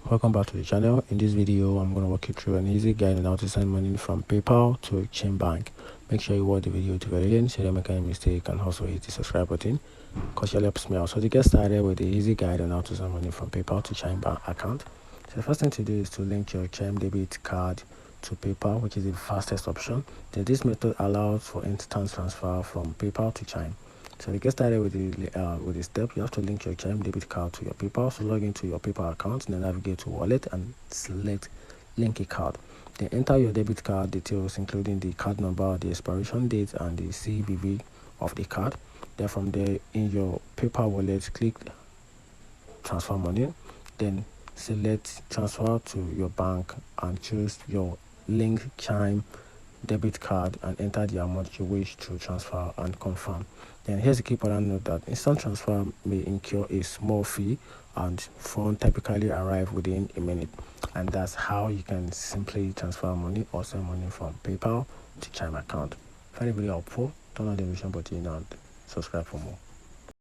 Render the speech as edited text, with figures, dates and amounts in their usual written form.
Welcome back to the channel. In this video, I'm going to walk you through an easy guide on how to send money from PayPal to Chime Bank. Make sure you watch the video to the end so you don't make any mistake, and also hit the subscribe button because it helps me out. So to get started with the easy guide on how to send money from PayPal to Chime Bank account, so the first thing to do is to link your Chime debit card to PayPal, which is the fastest option. Then this method allows for instant transfer from PayPal to Chime. So to get started with the step, you have to link your Chime debit card to your PayPal. So log into your PayPal account, then navigate to wallet and select link a card. Then enter your debit card details, including the card number, the expiration date, and the CVV of the card. Then from there, in your PayPal wallet, click transfer money. Then select transfer to your bank and choose your link Chime debit card and enter the amount you wish to transfer and confirm. Then here's a key important note that instant transfer may incur a small fee and funds typically arrive within a minute. And that's how you can simply transfer money or send money from PayPal to Chime account. If any video helpful, turn on the notification button and subscribe for more.